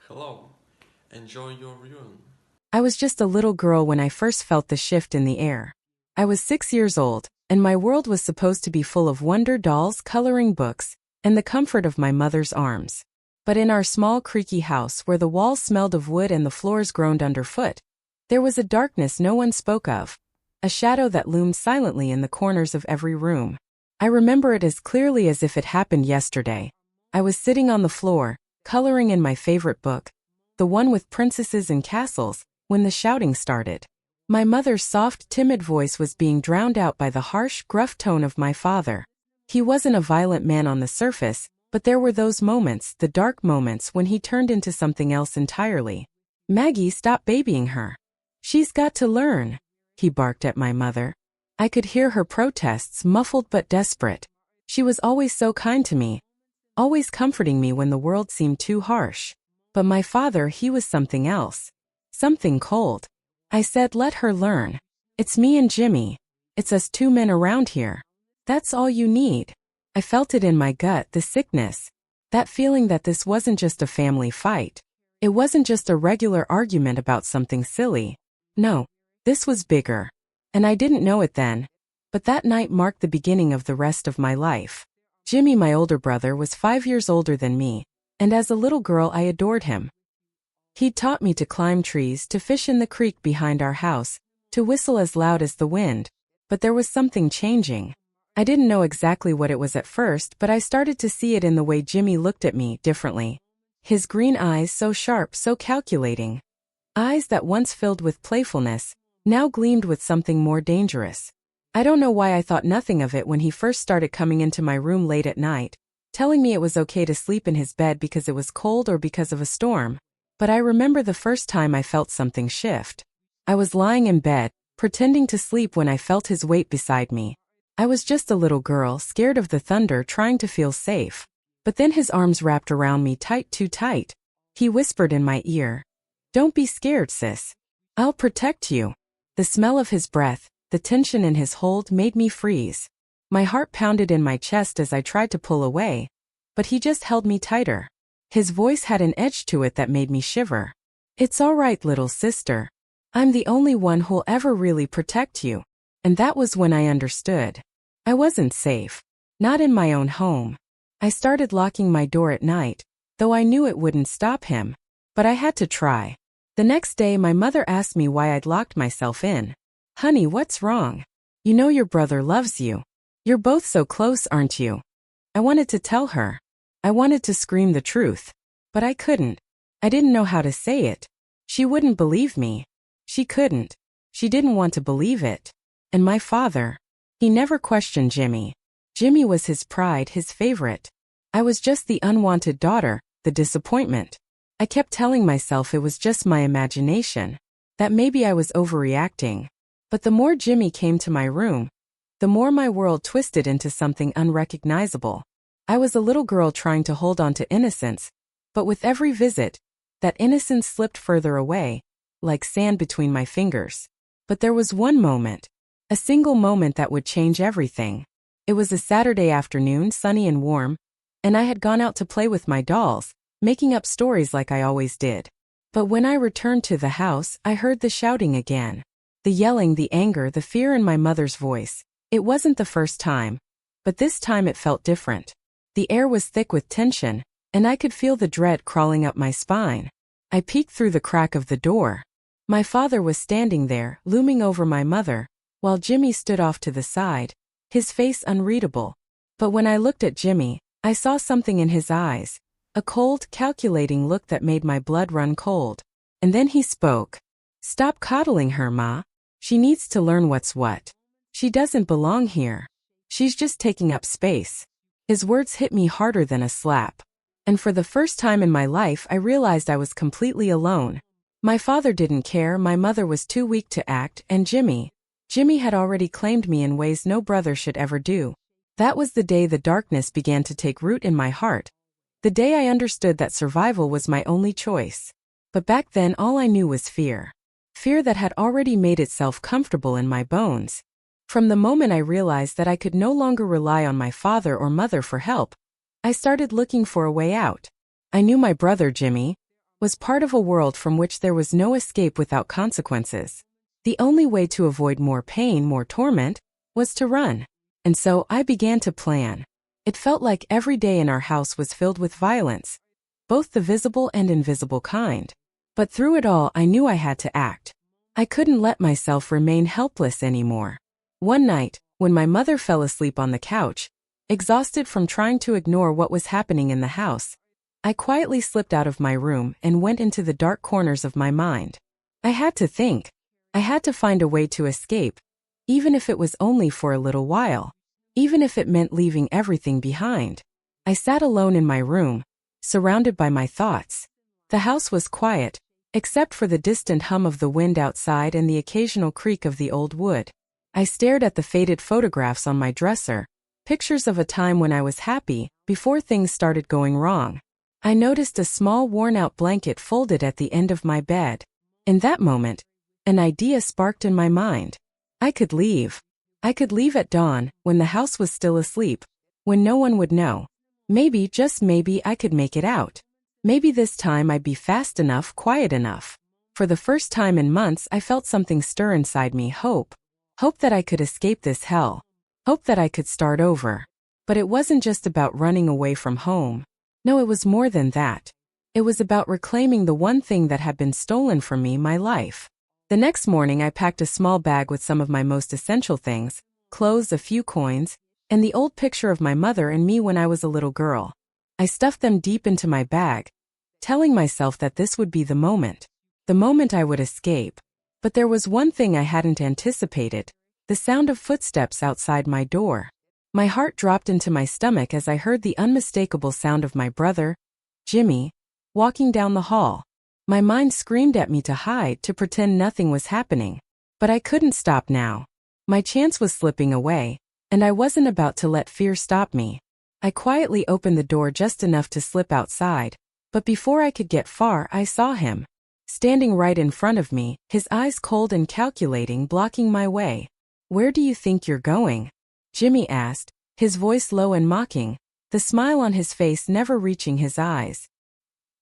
Hello, enjoy your viewing. I was just a little girl when I first felt the shift in the air. I was 6 years old, and my world was supposed to be full of wonder dolls, coloring books, and the comfort of my mother's arms. But in our small creaky house where the walls smelled of wood and the floors groaned underfoot, there was a darkness no one spoke of, a shadow that loomed silently in the corners of every room. I remember it as clearly as if it happened yesterday. I was sitting on the floor, coloring in my favorite book, the one with princesses and castles, when the shouting started. My mother's soft, timid voice was being drowned out by the harsh, gruff tone of my father. He wasn't a violent man on the surface, but there were those moments, the dark moments, when he turned into something else entirely. "Maggie, stop babying her. She's got to learn," he barked at my mother. I could hear her protests, muffled but desperate. She was always so kind to me, always comforting me when the world seemed too harsh. But my father, he was something else. Something cold. I said, "Let her learn. It's me and Jimmy. It's us two men around here. That's all you need." I felt it in my gut, the sickness. That feeling that this wasn't just a family fight. It wasn't just a regular argument about something silly. No, this was bigger. And I didn't know it then. But that night marked the beginning of the rest of my life. Jimmy, my older brother, was 5 years older than me, and as a little girl I adored him. He'd taught me to climb trees, to fish in the creek behind our house, to whistle as loud as the wind. But there was something changing. I didn't know exactly what it was at first, but I started to see it in the way Jimmy looked at me differently. His green eyes, so sharp, so calculating. Eyes that once filled with playfulness, now gleamed with something more dangerous. I don't know why I thought nothing of it when he first started coming into my room late at night, telling me it was okay to sleep in his bed because it was cold or because of a storm. But I remember the first time I felt something shift. I was lying in bed, pretending to sleep when I felt his weight beside me. I was just a little girl, scared of the thunder, trying to feel safe. But then his arms wrapped around me tight, too tight. He whispered in my ear, "Don't be scared, sis. I'll protect you." The smell of his breath, the tension in his hold made me freeze. My heart pounded in my chest as I tried to pull away, but he just held me tighter. His voice had an edge to it that made me shiver. "It's all right, little sister. I'm the only one who'll ever really protect you." And that was when I understood. I wasn't safe. Not in my own home. I started locking my door at night, though I knew it wouldn't stop him. But I had to try. The next day my mother asked me why I'd locked myself in. "Honey, what's wrong? You know your brother loves you. You're both so close, aren't you?" I wanted to tell her. I wanted to scream the truth. But I couldn't. I didn't know how to say it. She wouldn't believe me. She couldn't. She didn't want to believe it. And my father, he never questioned Jimmy. Jimmy was his pride, his favorite. I was just the unwanted daughter, the disappointment. I kept telling myself it was just my imagination, that maybe I was overreacting. But the more Jimmy came to my room, the more my world twisted into something unrecognizable. I was a little girl trying to hold on to innocence, but with every visit, that innocence slipped further away, like sand between my fingers. But there was one moment, a single moment that would change everything. It was a Saturday afternoon, sunny and warm, and I had gone out to play with my dolls, making up stories like I always did. But when I returned to the house, I heard the shouting again. The yelling, the anger, the fear in my mother's voice. It wasn't the first time, but this time it felt different. The air was thick with tension, and I could feel the dread crawling up my spine. I peeked through the crack of the door. My father was standing there, looming over my mother, while Jimmy stood off to the side, his face unreadable. But when I looked at Jimmy, I saw something in his eyes, a cold, calculating look that made my blood run cold. And then he spoke. "Stop coddling her, Ma. She needs to learn what's what. She doesn't belong here. She's just taking up space." His words hit me harder than a slap. And for the first time in my life I realized I was completely alone. My father didn't care, my mother was too weak to act, and Jimmy had already claimed me in ways no brother should ever do. That was the day the darkness began to take root in my heart. The day I understood that survival was my only choice. But back then all I knew was fear. Fear that had already made itself comfortable in my bones. From the moment I realized that I could no longer rely on my father or mother for help, I started looking for a way out. I knew my brother Jimmy. was part of a world from which there was no escape without consequences. The only way to avoid more pain, more torment, was to run. And so I began to plan. It felt like every day in our house was filled with violence, both the visible and invisible kind. But through it all, I knew I had to act. I couldn't let myself remain helpless anymore. One night, when my mother fell asleep on the couch, exhausted from trying to ignore what was happening in the house, I quietly slipped out of my room and went into the dark corners of my mind. I had to think. I had to find a way to escape, even if it was only for a little while, even if it meant leaving everything behind. I sat alone in my room, surrounded by my thoughts. The house was quiet, except for the distant hum of the wind outside and the occasional creak of the old wood. I stared at the faded photographs on my dresser, pictures of a time when I was happy, before things started going wrong. I noticed a small worn-out blanket folded at the end of my bed. In that moment, an idea sparked in my mind. I could leave. I could leave at dawn, when the house was still asleep, when no one would know. Maybe, just maybe, I could make it out. Maybe this time I'd be fast enough, quiet enough. For the first time in months, I felt something stir inside me, hope. Hope that I could escape this hell. Hope that I could start over. But it wasn't just about running away from home. No, it was more than that. It was about reclaiming the one thing that had been stolen from me, my life. The next morning, I packed a small bag with some of my most essential things, clothes, a few coins, and the old picture of my mother and me when I was a little girl. I stuffed them deep into my bag, telling myself that this would be the moment I would escape. But there was one thing I hadn't anticipated: the sound of footsteps outside my door. My heart dropped into my stomach as I heard the unmistakable sound of my brother, Jimmy, walking down the hall. My mind screamed at me to hide, to pretend nothing was happening. But I couldn't stop now. My chance was slipping away, and I wasn't about to let fear stop me. I quietly opened the door just enough to slip outside, but before I could get far, I saw him, standing right in front of me, his eyes cold and calculating, blocking my way. "Where do you think you're going?" Jimmy asked, his voice low and mocking, the smile on his face never reaching his eyes.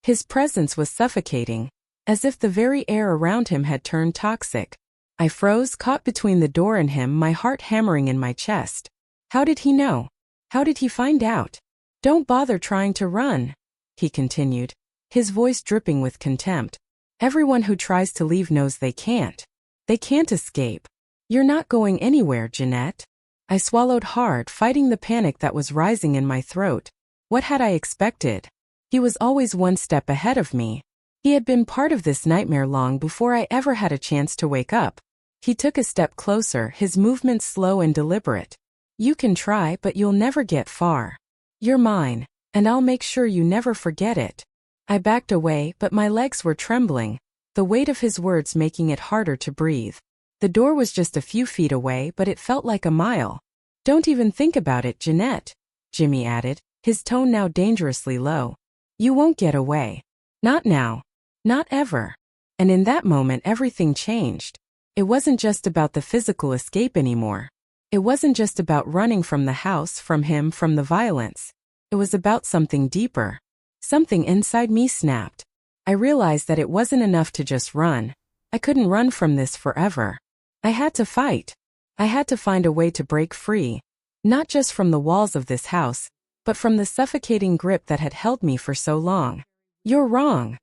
His presence was suffocating, as if the very air around him had turned toxic. I froze, caught between the door and him, my heart hammering in my chest. How did he know? How did he find out? "Don't bother trying to run," he continued, his voice dripping with contempt. "Everyone who tries to leave knows they can't. They can't escape. You're not going anywhere, Jeanette." I swallowed hard, fighting the panic that was rising in my throat. What had I expected? He was always one step ahead of me. He had been part of this nightmare long before I ever had a chance to wake up. He took a step closer, his movements slow and deliberate. "You can try, but you'll never get far. You're mine, and I'll make sure you never forget it." I backed away, but my legs were trembling, the weight of his words making it harder to breathe. The door was just a few feet away, but it felt like a mile. "Don't even think about it, Jeanette," Jimmy added, his tone now dangerously low. "You won't get away. Not now. Not ever." And in that moment, everything changed. It wasn't just about the physical escape anymore. It wasn't just about running from the house, from him, from the violence. It was about something deeper. Something inside me snapped. I realized that it wasn't enough to just run. I couldn't run from this forever. I had to fight. I had to find a way to break free, not just from the walls of this house, but from the suffocating grip that had held me for so long. "You're wrong,"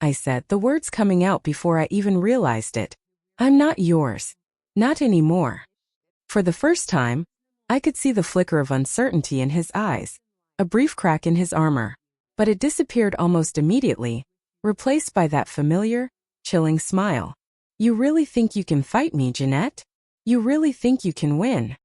I said, the words coming out before I even realized it. "I'm not yours. Not anymore." For the first time, I could see the flicker of uncertainty in his eyes, a brief crack in his armor, but it disappeared almost immediately, replaced by that familiar, chilling smile. "You really think you can fight me, Jeanette? You really think you can win?"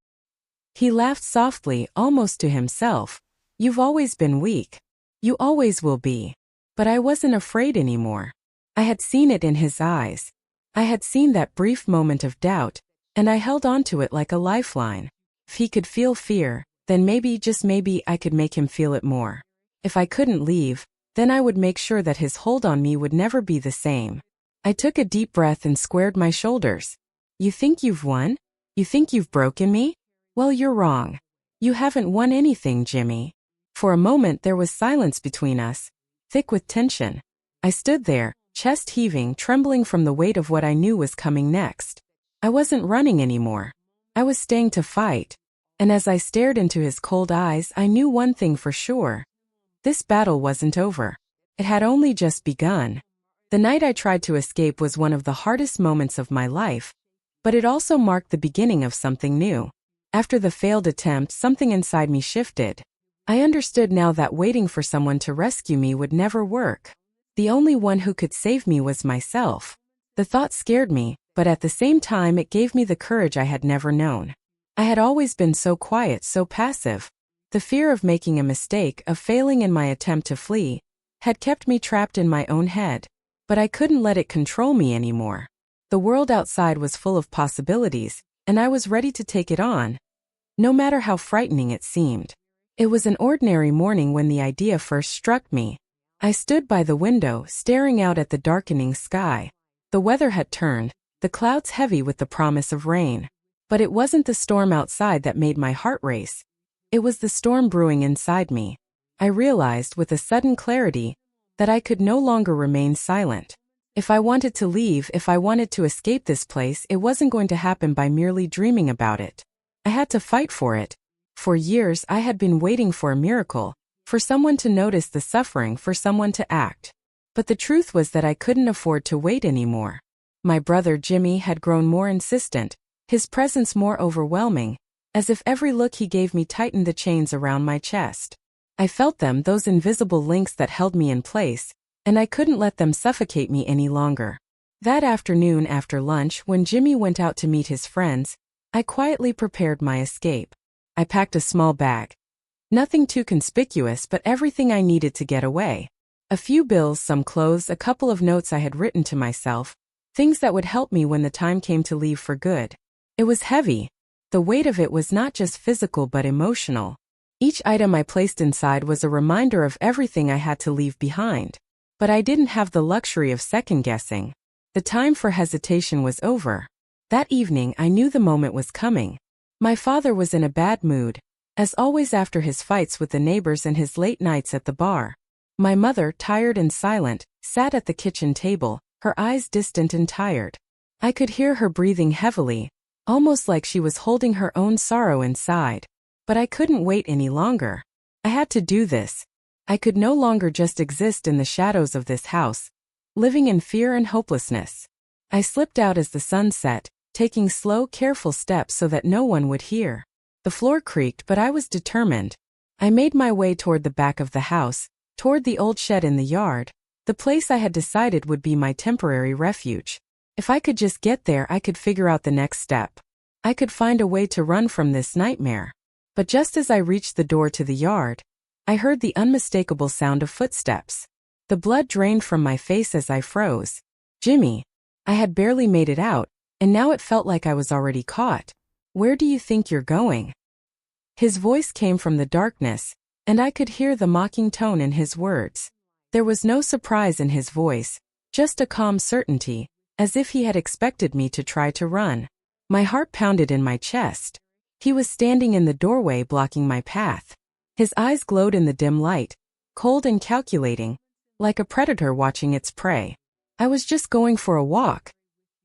He laughed softly, almost to himself. "You've always been weak. You always will be." But I wasn't afraid anymore. I had seen it in his eyes. I had seen that brief moment of doubt, and I held on to it like a lifeline. If he could feel fear, then maybe, just maybe, I could make him feel it more. If I couldn't leave, then I would make sure that his hold on me would never be the same. I took a deep breath and squared my shoulders. "You think you've won? You think you've broken me? Well, you're wrong. You haven't won anything, Jimmy." For a moment there was silence between us, thick with tension. I stood there, chest heaving, trembling from the weight of what I knew was coming next. I wasn't running anymore. I was staying to fight. And as I stared into his cold eyes, I knew one thing for sure. This battle wasn't over. It had only just begun. The night I tried to escape was one of the hardest moments of my life, but it also marked the beginning of something new. After the failed attempt, something inside me shifted. I understood now that waiting for someone to rescue me would never work. The only one who could save me was myself. The thought scared me, but at the same time it gave me the courage I had never known. I had always been so quiet, so passive. The fear of making a mistake, of failing in my attempt to flee, had kept me trapped in my own head. But I couldn't let it control me anymore. The world outside was full of possibilities, and I was ready to take it on, no matter how frightening it seemed. It was an ordinary morning when the idea first struck me. I stood by the window, staring out at the darkening sky. The weather had turned, the clouds heavy with the promise of rain. But it wasn't the storm outside that made my heart race. It was the storm brewing inside me. I realized with a sudden clarity that I could no longer remain silent. If I wanted to leave, if I wanted to escape this place, it wasn't going to happen by merely dreaming about it. I had to fight for it. For years, I had been waiting for a miracle, for someone to notice the suffering, for someone to act. But the truth was that I couldn't afford to wait anymore. My brother Jimmy had grown more insistent, his presence more overwhelming, as if every look he gave me tightened the chains around my chest. I felt them, those invisible links that held me in place, and I couldn't let them suffocate me any longer. That afternoon after lunch, when Jimmy went out to meet his friends, I quietly prepared my escape. I packed a small bag. Nothing too conspicuous, but everything I needed to get away. A few bills, some clothes, a couple of notes I had written to myself, things that would help me when the time came to leave for good. It was heavy. The weight of it was not just physical but emotional. Each item I placed inside was a reminder of everything I had to leave behind. But I didn't have the luxury of second-guessing. The time for hesitation was over. That evening I knew the moment was coming. My father was in a bad mood, as always after his fights with the neighbors and his late nights at the bar. My mother, tired and silent, sat at the kitchen table, her eyes distant and tired. I could hear her breathing heavily, almost like she was holding her own sorrow inside. But I couldn't wait any longer. I had to do this. I could no longer just exist in the shadows of this house, living in fear and hopelessness. I slipped out as the sun set, taking slow, careful steps so that no one would hear. The floor creaked, but I was determined. I made my way toward the back of the house, toward the old shed in the yard, the place I had decided would be my temporary refuge. If I could just get there, I could figure out the next step. I could find a way to run from this nightmare. But just as I reached the door to the yard, I heard the unmistakable sound of footsteps. The blood drained from my face as I froze. Jimmy. I had barely made it out, and now it felt like I was already caught. Where do you think you're going? His voice came from the darkness, and I could hear the mocking tone in his words. There was no surprise in his voice, just a calm certainty, as if he had expected me to try to run. My heart pounded in my chest. He was standing in the doorway blocking my path. His eyes glowed in the dim light, cold and calculating, like a predator watching its prey. I was just going for a walk,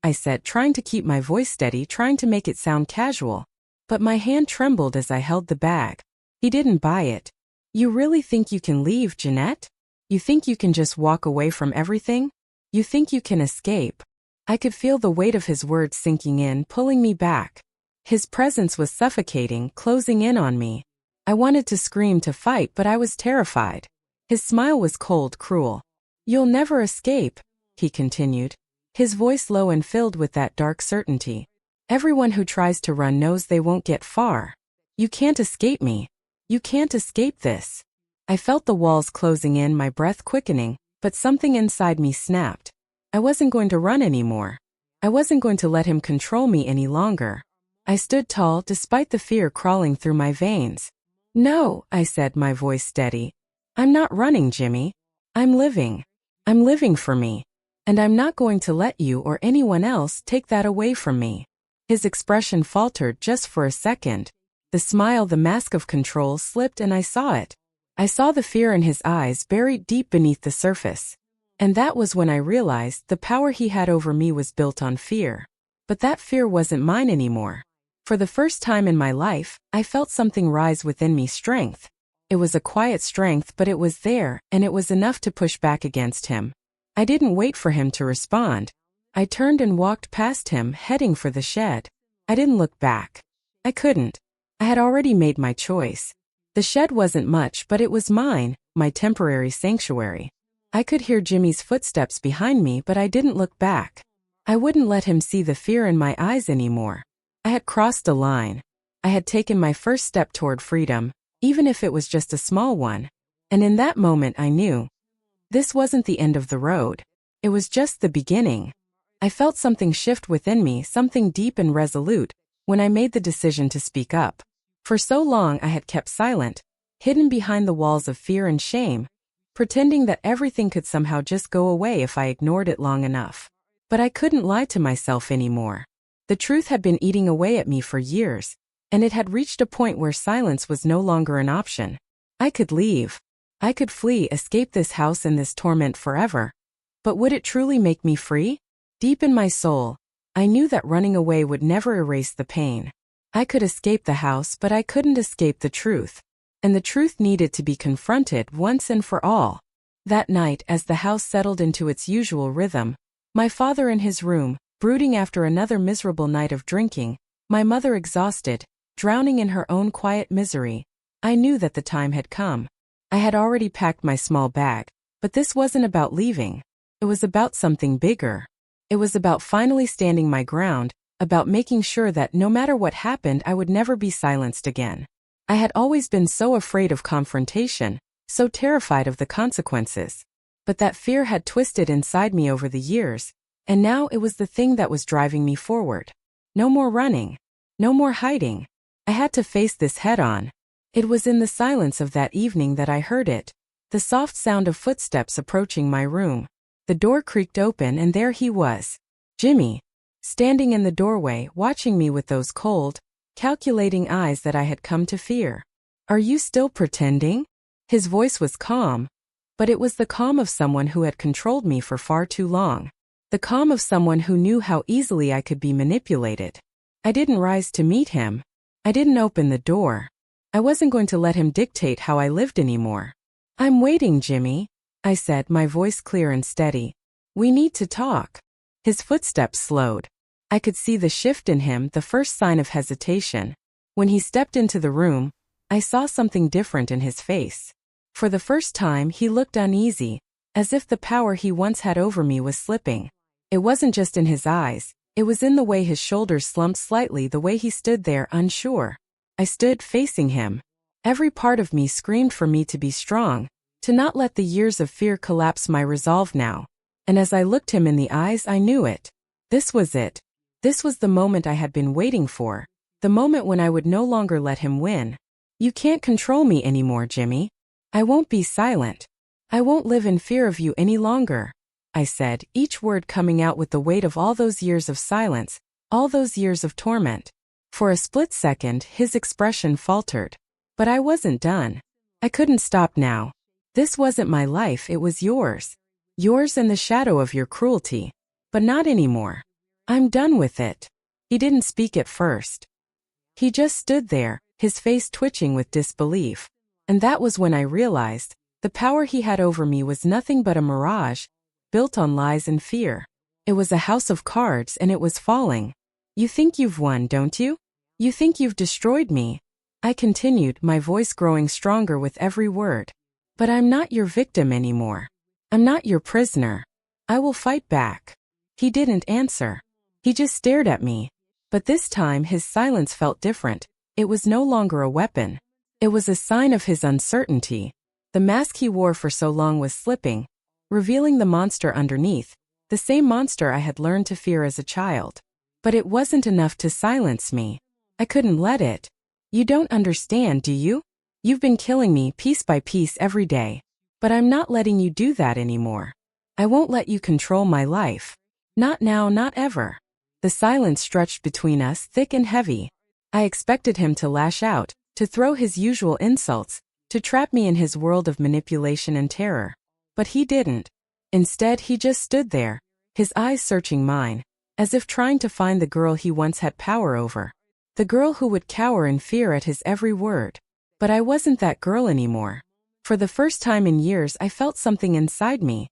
I said, trying to keep my voice steady, trying to make it sound casual. But my hand trembled as I held the bag. He didn't buy it. You really think you can leave, Jeanette? You think you can just walk away from everything? You think you can escape? I could feel the weight of his words sinking in, pulling me back. His presence was suffocating, closing in on me. I wanted to scream, to fight, but I was terrified. His smile was cold, cruel. You'll never escape, he continued, his voice low and filled with that dark certainty. Everyone who tries to run knows they won't get far. You can't escape me. You can't escape this. I felt the walls closing in, my breath quickening, but something inside me snapped. I wasn't going to run anymore. I wasn't going to let him control me any longer. I stood tall, despite the fear crawling through my veins. No, I said, my voice steady. I'm not running, Jimmy. I'm living. I'm living for me. And I'm not going to let you or anyone else take that away from me. His expression faltered just for a second. The smile, the mask of control, slipped and I saw it. I saw the fear in his eyes buried deep beneath the surface. And that was when I realized the power he had over me was built on fear. But that fear wasn't mine anymore. For the first time in my life, I felt something rise within me, strength. It was a quiet strength, but it was there, and it was enough to push back against him. I didn't wait for him to respond. I turned and walked past him, heading for the shed. I didn't look back. I couldn't. I had already made my choice. The shed wasn't much, but it was mine, my temporary sanctuary. I could hear Jimmy's footsteps behind me, but I didn't look back. I wouldn't let him see the fear in my eyes anymore. I had crossed a line. I had taken my first step toward freedom, even if it was just a small one. And in that moment I knew. This wasn't the end of the road. It was just the beginning. I felt something shift within me, something deep and resolute, when I made the decision to speak up. For so long I had kept silent, hidden behind the walls of fear and shame, pretending that everything could somehow just go away if I ignored it long enough. But I couldn't lie to myself anymore. The truth had been eating away at me for years, and it had reached a point where silence was no longer an option. I could leave. I could flee, escape this house and this torment forever. But would it truly make me free? Deep in my soul, I knew that running away would never erase the pain. I could escape the house, but I couldn't escape the truth. And the truth needed to be confronted once and for all. That night, as the house settled into its usual rhythm, my father in his room, brooding after another miserable night of drinking, my mother exhausted, drowning in her own quiet misery, I knew that the time had come. I had already packed my small bag, but this wasn't about leaving. It was about something bigger. It was about finally standing my ground, about making sure that no matter what happened, I would never be silenced again. I had always been so afraid of confrontation, so terrified of the consequences. But that fear had twisted inside me over the years, and now it was the thing that was driving me forward. No more running. No more hiding. I had to face this head-on. It was in the silence of that evening that I heard it, the soft sound of footsteps approaching my room. The door creaked open and there he was, Jimmy, standing in the doorway, watching me with those cold, calculating eyes that I had come to fear. "Are you still pretending?" His voice was calm, but it was the calm of someone who had controlled me for far too long. The calm of someone who knew how easily I could be manipulated. I didn't rise to meet him. I didn't open the door. I wasn't going to let him dictate how I lived anymore. "I'm waiting, Jimmy," I said, my voice clear and steady. "We need to talk." His footsteps slowed. I could see the shift in him, the first sign of hesitation. When he stepped into the room, I saw something different in his face. For the first time, he looked uneasy, as if the power he once had over me was slipping. It wasn't just in his eyes. It was in the way his shoulders slumped slightly, the way he stood there, unsure. I stood facing him. Every part of me screamed for me to be strong, to not let the years of fear collapse my resolve now. And as I looked him in the eyes, I knew it. This was it. This was the moment I had been waiting for. The moment when I would no longer let him win. "You can't control me anymore, Jimmy. I won't be silent. I won't live in fear of you any longer," I said, each word coming out with the weight of all those years of silence, all those years of torment. For a split second, his expression faltered. But I wasn't done. I couldn't stop now. This wasn't my life, it was yours. Yours and the shadow of your cruelty. But not anymore. I'm done with it. He didn't speak at first. He just stood there, his face twitching with disbelief. And that was when I realized the power he had over me was nothing but a mirage, built on lies and fear. It was a house of cards and it was falling. "You think you've won, don't you? You think you've destroyed me," I continued, my voice growing stronger with every word. "But I'm not your victim anymore. I'm not your prisoner. I will fight back." He didn't answer. He just stared at me. But this time his silence felt different. It was no longer a weapon. It was a sign of his uncertainty. The mask he wore for so long was slipping, revealing the monster underneath, the same monster I had learned to fear as a child. But it wasn't enough to silence me. I couldn't let it. "You don't understand, do you? You've been killing me piece by piece every day. But I'm not letting you do that anymore. I won't let you control my life. Not now, not ever." The silence stretched between us, thick and heavy. I expected him to lash out, to throw his usual insults, to trap me in his world of manipulation and terror. But he didn't. Instead, he just stood there, his eyes searching mine, as if trying to find the girl he once had power over. The girl who would cower in fear at his every word. But I wasn't that girl anymore. For the first time in years, I felt something inside me.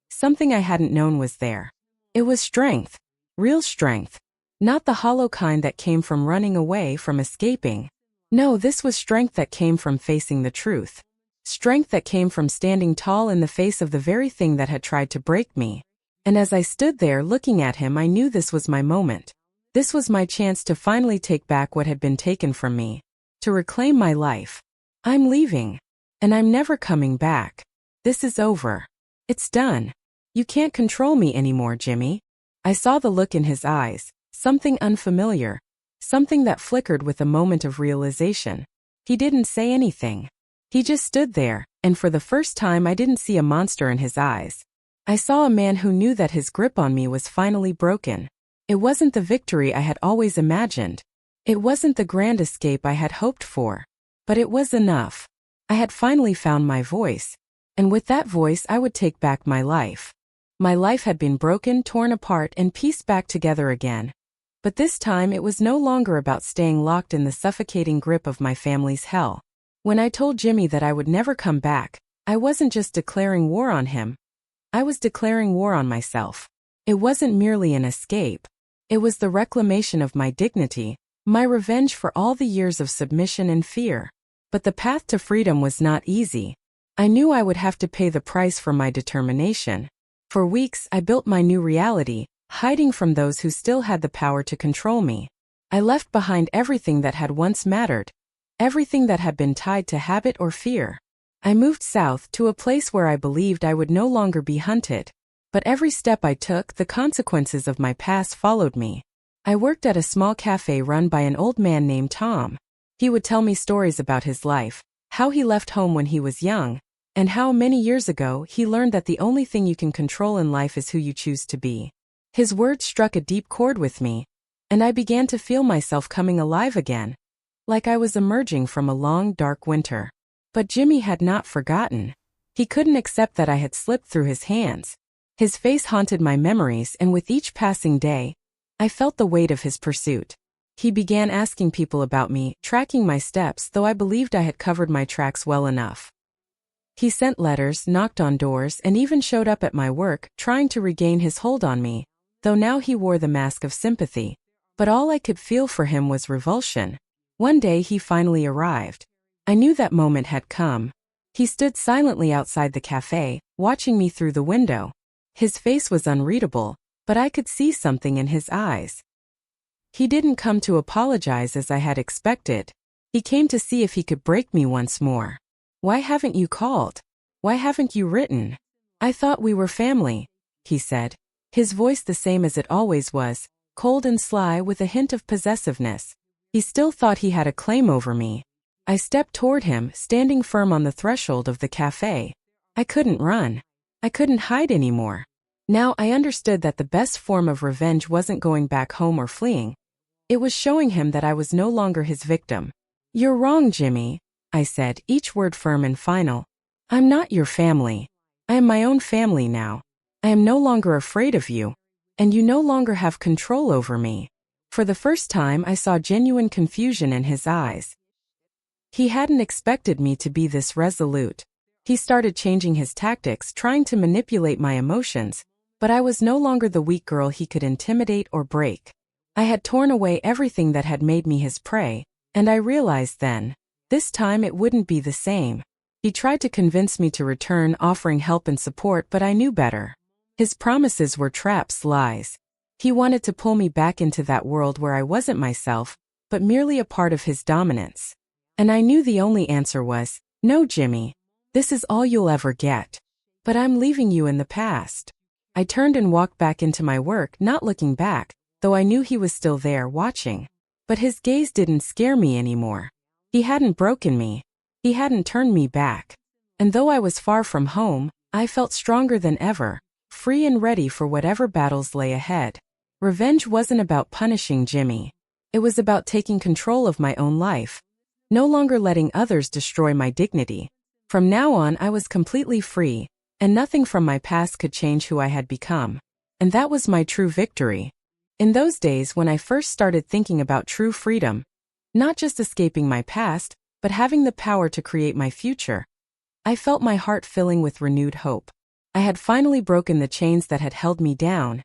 Something I hadn't known was there. It was strength. Real strength. Not the hollow kind that came from running away, from escaping. No, this was strength that came from facing the truth. Strength that came from standing tall in the face of the very thing that had tried to break me. And as I stood there looking at him, I knew this was my moment. This was my chance to finally take back what had been taken from me. To reclaim my life. I'm leaving. And I'm never coming back. This is over. It's done. You can't control me anymore, Jimmy. I saw the look in his eyes, something unfamiliar, something that flickered with a moment of realization. He didn't say anything. He just stood there, and for the first time I didn't see a monster in his eyes. I saw a man who knew that his grip on me was finally broken. It wasn't the victory I had always imagined. It wasn't the grand escape I had hoped for. But it was enough. I had finally found my voice. And with that voice I would take back my life. My life had been broken, torn apart, and pieced back together again. But this time it was no longer about staying locked in the suffocating grip of my family's hell. When I told Jimmy that I would never come back, I wasn't just declaring war on him. I was declaring war on myself. It wasn't merely an escape. It was the reclamation of my dignity, my revenge for all the years of submission and fear. But the path to freedom was not easy. I knew I would have to pay the price for my determination. For weeks, I built my new reality, hiding from those who still had the power to control me. I left behind everything that had once mattered, everything that had been tied to habit or fear. I moved south to a place where I believed I would no longer be hunted. But every step I took, the consequences of my past followed me. I worked at a small cafe run by an old man named Tom. He would tell me stories about his life, how he left home when he was young, and how many years ago he learned that the only thing you can control in life is who you choose to be. His words struck a deep chord with me, and I began to feel myself coming alive again, like I was emerging from a long, dark winter. But Jimmy had not forgotten. He couldn't accept that I had slipped through his hands. His face haunted my memories, and with each passing day, I felt the weight of his pursuit. He began asking people about me, tracking my steps, though I believed I had covered my tracks well enough. He sent letters, knocked on doors, and even showed up at my work, trying to regain his hold on me, though now he wore the mask of sympathy. But all I could feel for him was revulsion. One day he finally arrived. I knew that moment had come. He stood silently outside the cafe, watching me through the window. His face was unreadable, but I could see something in his eyes. He didn't come to apologize as I had expected. He came to see if he could break me once more. "Why haven't you called? Why haven't you written? I thought we were family," he said. His voice the same as it always was, cold and sly with a hint of possessiveness. He still thought he had a claim over me. I stepped toward him, standing firm on the threshold of the cafe. I couldn't run. I couldn't hide anymore. Now I understood that the best form of revenge wasn't going back home or fleeing. It was showing him that I was no longer his victim. "You're wrong, Jimmy," I said, each word firm and final. "I'm not your family. I am my own family now. I am no longer afraid of you, and you no longer have control over me." For the first time, I saw genuine confusion in his eyes. He hadn't expected me to be this resolute. He started changing his tactics, trying to manipulate my emotions, but I was no longer the weak girl he could intimidate or break. I had torn away everything that had made me his prey, and I realized then, this time it wouldn't be the same. He tried to convince me to return, offering help and support, but I knew better. His promises were traps, lies. He wanted to pull me back into that world where I wasn't myself, but merely a part of his dominance. And I knew the only answer was, "No, Jimmy. This is all you'll ever get. But I'm leaving you in the past." I turned and walked back into my work, not looking back, though I knew he was still there, watching. But his gaze didn't scare me anymore. He hadn't broken me. He hadn't turned me back. And though I was far from home, I felt stronger than ever, free and ready for whatever battles lay ahead. Revenge wasn't about punishing Jimmy. It was about taking control of my own life, no longer letting others destroy my dignity. From now on, I was completely free, and nothing from my past could change who I had become. And that was my true victory. In those days when I first started thinking about true freedom, not just escaping my past, but having the power to create my future, I felt my heart filling with renewed hope. I had finally broken the chains that had held me down,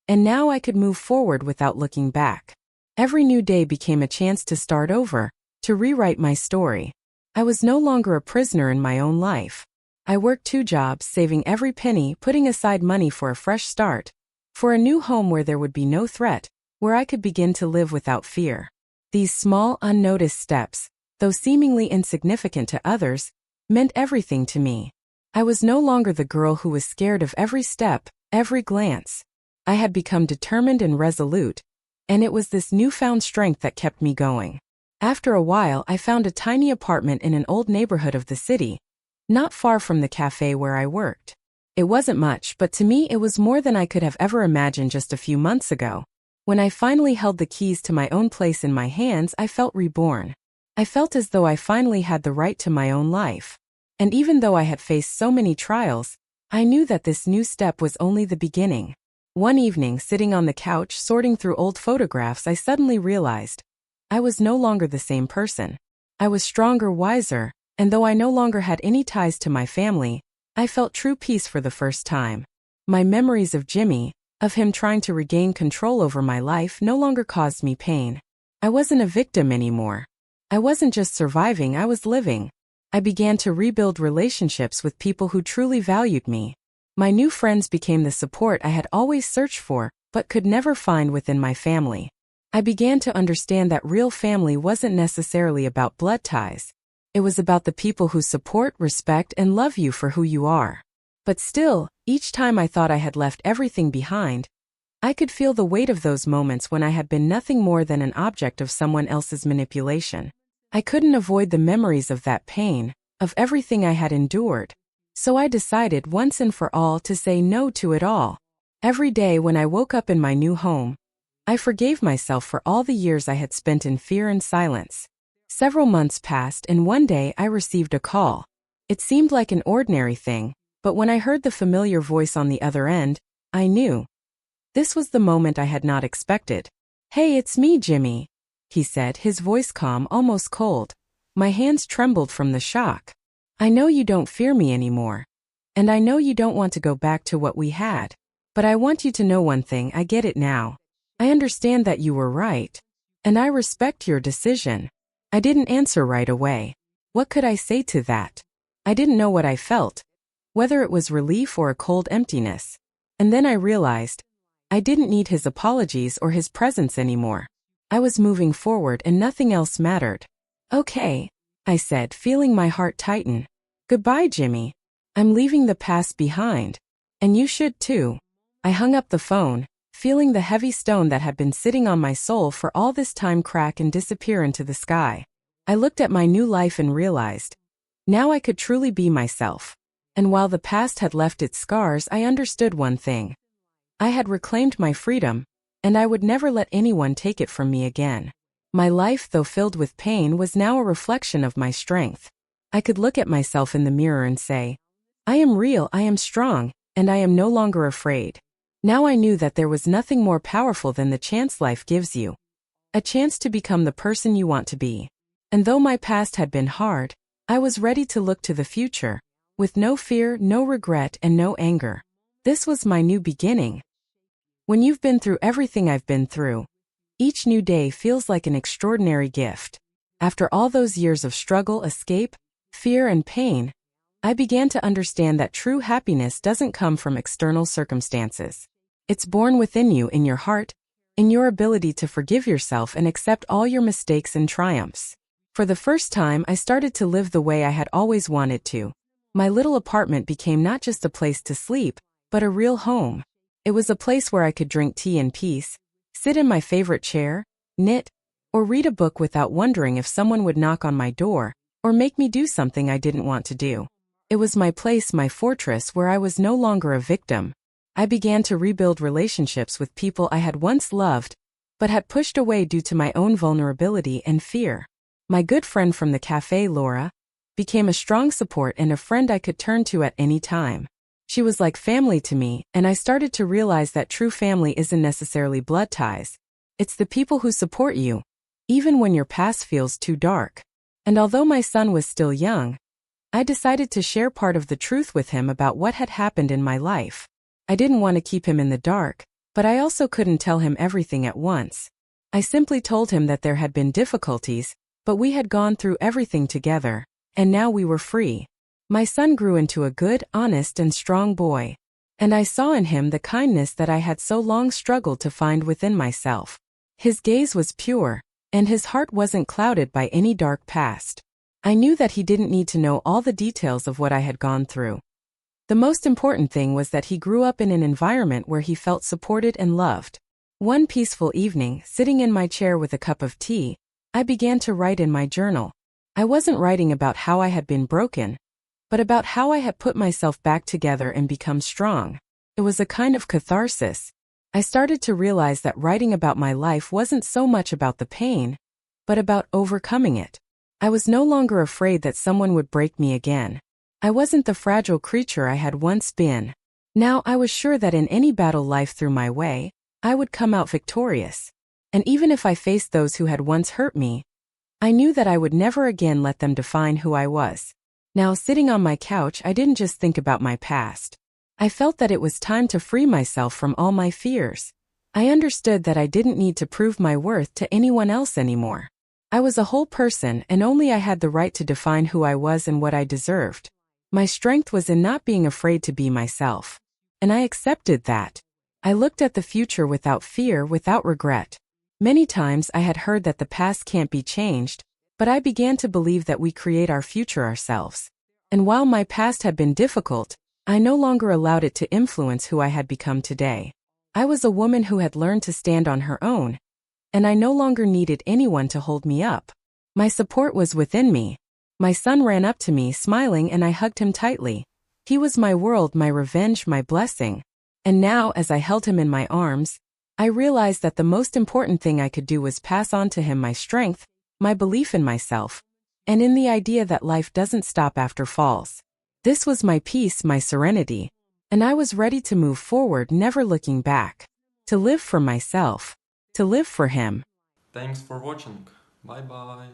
and now I could move forward without looking back. Every new day became a chance to start over, to rewrite my story. I was no longer a prisoner in my own life. I worked 2 jobs, saving every penny, putting aside money for a fresh start, for a new home where there would be no threat, where I could begin to live without fear. These small, unnoticed steps, though seemingly insignificant to others, meant everything to me. I was no longer the girl who was scared of every step, every glance. I had become determined and resolute, and it was this newfound strength that kept me going. After a while, I found a tiny apartment in an old neighborhood of the city, not far from the cafe where I worked. It wasn't much, but to me it was more than I could have ever imagined just a few months ago. When I finally held the keys to my own place in my hands, I felt reborn. I felt as though I finally had the right to my own life. And even though I had faced so many trials, I knew that this new step was only the beginning. One evening, sitting on the couch sorting through old photographs, I suddenly realized I was no longer the same person. I was stronger, wiser, and though I no longer had any ties to my family, I felt true peace for the first time. My memories of Jimmy, of him trying to regain control over my life, no longer caused me pain. I wasn't a victim anymore. I wasn't just surviving, I was living. I began to rebuild relationships with people who truly valued me. My new friends became the support I had always searched for, but could never find within my family. I began to understand that real family wasn't necessarily about blood ties. It was about the people who support, respect, and love you for who you are. But still, each time I thought I had left everything behind, I could feel the weight of those moments when I had been nothing more than an object of someone else's manipulation. I couldn't avoid the memories of that pain, of everything I had endured. So I decided once and for all to say no to it all. Every day when I woke up in my new home, I forgave myself for all the years I had spent in fear and silence. Several months passed and one day I received a call. It seemed like an ordinary thing, but when I heard the familiar voice on the other end, I knew. This was the moment I had not expected. "Hey, it's me, Jimmy," he said, his voice calm, almost cold. My hands trembled from the shock. "I know you don't fear me anymore. And I know you don't want to go back to what we had. But I want you to know one thing, I get it now. I understand that you were right. And I respect your decision." I didn't answer right away. What could I say to that? I didn't know what I felt, whether it was relief or a cold emptiness. And then I realized I didn't need his apologies or his presence anymore. I was moving forward and nothing else mattered. "Okay," I said, feeling my heart tighten. "Goodbye, Jimmy. I'm leaving the past behind. And you should too." I hung up the phone, feeling the heavy stone that had been sitting on my soul for all this time crack and disappear into the sky. I looked at my new life and realized now I could truly be myself. And while the past had left its scars, I understood one thing. I had reclaimed my freedom, and I would never let anyone take it from me again. My life, though filled with pain, was now a reflection of my strength. I could look at myself in the mirror and say, "I am real, I am strong, and I am no longer afraid." Now I knew that there was nothing more powerful than the chance life gives you. A chance to become the person you want to be. And though my past had been hard, I was ready to look to the future, with no fear, no regret, and no anger. This was my new beginning. When you've been through everything I've been through, each new day feels like an extraordinary gift. After all those years of struggle, escape, fear, and pain, I began to understand that true happiness doesn't come from external circumstances. It's born within you, in your heart, in your ability to forgive yourself and accept all your mistakes and triumphs. For the first time, I started to live the way I had always wanted to. My little apartment became not just a place to sleep, but a real home. It was a place where I could drink tea in peace, sit in my favorite chair, knit, or read a book without wondering if someone would knock on my door or make me do something I didn't want to do. It was my place, my fortress, where I was no longer a victim. I began to rebuild relationships with people I had once loved, but had pushed away due to my own vulnerability and fear. My good friend from the cafe, Laura, became a strong support and a friend I could turn to at any time. She was like family to me, and I started to realize that true family isn't necessarily blood ties. It's the people who support you, even when your past feels too dark. And although my son was still young, I decided to share part of the truth with him about what had happened in my life. I didn't want to keep him in the dark, but I also couldn't tell him everything at once. I simply told him that there had been difficulties, but we had gone through everything together, and now we were free. My son grew into a good, honest, and strong boy, and I saw in him the kindness that I had so long struggled to find within myself. His gaze was pure, and his heart wasn't clouded by any dark past. I knew that he didn't need to know all the details of what I had gone through. The most important thing was that he grew up in an environment where he felt supported and loved. One peaceful evening, sitting in my chair with a cup of tea, I began to write in my journal. I wasn't writing about how I had been broken, but about how I had put myself back together and become strong. It was a kind of catharsis. I started to realize that writing about my life wasn't so much about the pain, but about overcoming it. I was no longer afraid that someone would break me again. I wasn't the fragile creature I had once been. Now I was sure that in any battle life threw my way, I would come out victorious. And even if I faced those who had once hurt me, I knew that I would never again let them define who I was. Now, sitting on my couch, I didn't just think about my past. I felt that it was time to free myself from all my fears. I understood that I didn't need to prove my worth to anyone else anymore. I was a whole person, and only I had the right to define who I was and what I deserved. My strength was in not being afraid to be myself. And I accepted that. I looked at the future without fear, without regret. Many times I had heard that the past can't be changed, but I began to believe that we create our future ourselves. And while my past had been difficult, I no longer allowed it to influence who I had become today. I was a woman who had learned to stand on her own, and I no longer needed anyone to hold me up. My support was within me. My son ran up to me, smiling, and I hugged him tightly. He was my world, my revenge, my blessing. And now, as I held him in my arms, I realized that the most important thing I could do was pass on to him my strength, my belief in myself, and in the idea that life doesn't stop after falls. This was my peace, my serenity, and I was ready to move forward, never looking back. To live for myself. To live for him. Thanks for watching. Bye bye.